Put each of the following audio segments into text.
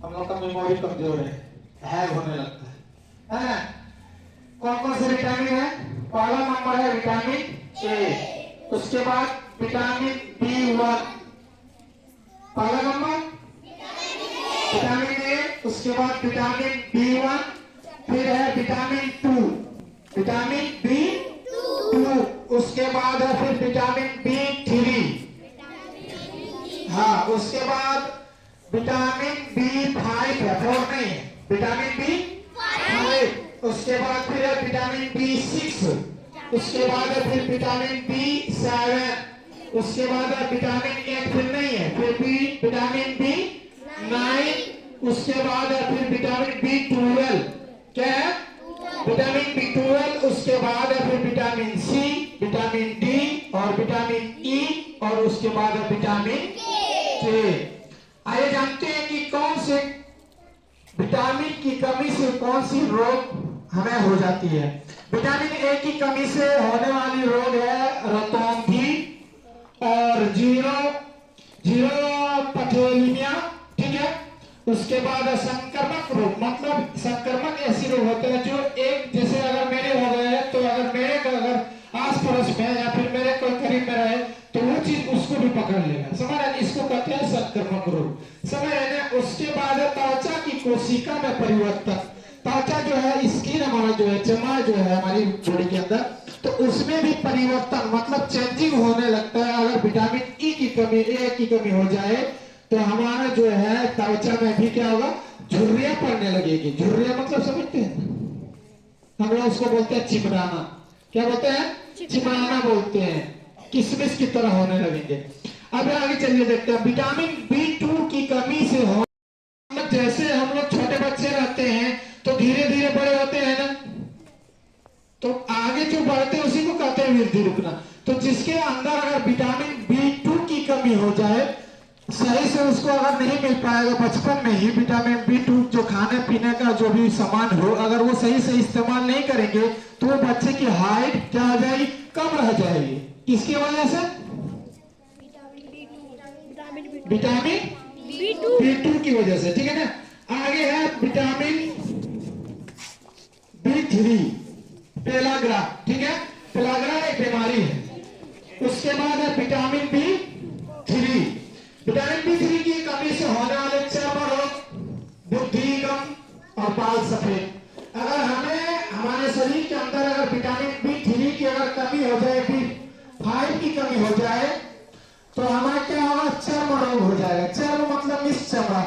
हम लोग का मेमोरी कमजोर है, हैंग होने लगता है ना। कौन कौन से विटामिन है? पहला नंबर है विटामिन ए, उसके बाद विटामिन B1, पहला नंबर विटामिन ए, उसके बाद विटामिन B1, फिर है विटामिन 2, विटामिन B2, उसके बाद है फिर विटामिन B3, हाँ उसके बाद विटामिन B5 है, 4 नहीं है, विटामिन B5, उसके बाद फिर है विटामिन B6, उसके बाद है फिर विटामिन B7, उसके बाद है विटामिन 8 फिर नहीं है, फिर विटामिन B9, उसके बाद है फिर विटामिन B12, क्या है? विटामिन B12, उसके बाद है फिर विटामिन C, विटामिन D और विटामिन E और उसके बाद है विटामिन K। आइए जानते हैं कि कौन से विटामिन की कमी से कौन सी रोग हमें हो जाती है। विटामिन ए की कमी से होने वाली रोग है रतौंधी और जीरोपथेलिमिया, ठीक है। उसके बाद संक्रमक रोग, मतलब संक्रमक ऐसी रोग होते हैं जो एक जैसे अगर मेरे हो गए तो अगर मेरे को अगर आस पड़ोस में या फिर मेरे कोई करीब में रहे तो वो चीज उसको भी पकड़ लेगा, समझ रहे? इसको कहते हैं संक्रमक रोग, समझ रहे? उसके बाद त्वचा की कोशिका में परिवर्तन, त्वचा जो है स्किन हमारा जो है चमड़ा जो है हमारी बॉडी के अंदर, तो उसमें भी परिवर्तन मतलब चेंजिंग होने लगता है। अगर विटामिन ई की कमी, ए की कमी हो जाए तो हमारा जो है त्वचा में भी क्या होगा? झुर्रियां पड़ने लगेगी। झुर्रियां मतलब समझते हैं? हम लोग उसको बोलते हैं चिमराना। क्या बोलते हैं? चिमराना बोलते हैं। किशमिश की तरह होने लगेंगे। अब आगे चलिए देखते हैं विटामिन B2 की कमी से हो, जैसे हम लोग छोटे बच्चे रहते हैं तो धीरे धीरे बड़े होते हैं ना, तो आगे जो बढ़ते हैं उसी को कहते हैं वृद्धि रुकना। तो जिसके अंदर अगर विटामिन B2 की कमी हो जाए, सही से उसको अगर नहीं मिल पाएगा बचपन में ही विटामिन B2 जो खाने पीने का जो भी सामान हो, अगर वो सही से इस्तेमाल नहीं करेंगे तो वो बच्चे की हाइट क्या हो जाएगी? कम रह जाएगी। किसकी वजह से? विटामिन B2 की वजह से, ठीक है ना। आगे है विटामिन B3, पेलाग्रा, ठीक है। पेलाग्रा एक बीमारी है। उसके बाद है विटामिन B3, विटामिन B3 की कमी से होने वाले चर्म रोग, बुद्धि कम और बाल सफेद। अगर हमें हमारे शरीर के अंदर अगर विटामिन B3 की अगर कमी हो जाए, B5 की कमी हो जाए तो हमारा क्या होगा? चर्म रोग हो जाएगा। चर्म मतलब इस चमड़ा,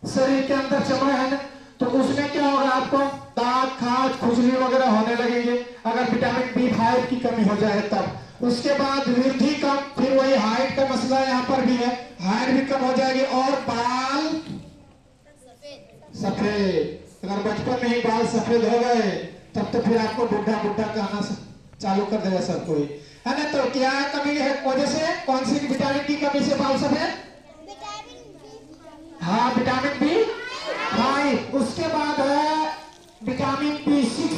शरीर के अंदर चमड़ा है ना, तो उसमें क्या होगा? आपको दाग, खाज, खुजली वगैरह होने लगेंगे अगर विटामिन B5 की कमी हो जाए तब। उसके बाद वृद्धि कम, फिर वही हाइट का मसला यहाँ पर भी है, हाइट भी कम हो जाएगी और बाल सफेद। अगर बचपन में ही बाल सफेद हो गए तब तो फिर आपको बुढ़ा बुढ़ा कहना चालू कर देगा सब कोई, है ना। तो क्या कमी है वजह से? कौन सी विटामिन की कमी से बाल सफेद? हाँ विटामिन B5। उसके बाद है विटामिन B6,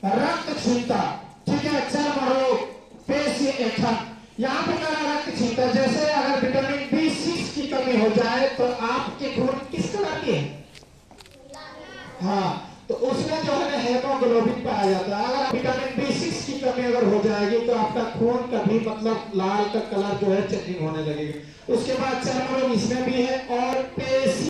रक्त क्षीणता, ठीक है, चर्म रोग, पेशी ऐंठन। यहाँ पे क्या रक्त क्षीणता, जैसे अगर विटामिन B6 की कमी हो जाए तो आपके खून किस कलर के है? हाँ, तो उसमें जो है हेमोग्लोबिन पाया जाता है। अगर विटामिन B6 की कमी अगर हो जाएगी तो आपका खून का भी मतलब लाल का कलर जो है चेंजिंग होने लगेगा। उसके बाद चर्म रोग इसमें भी है और पेशी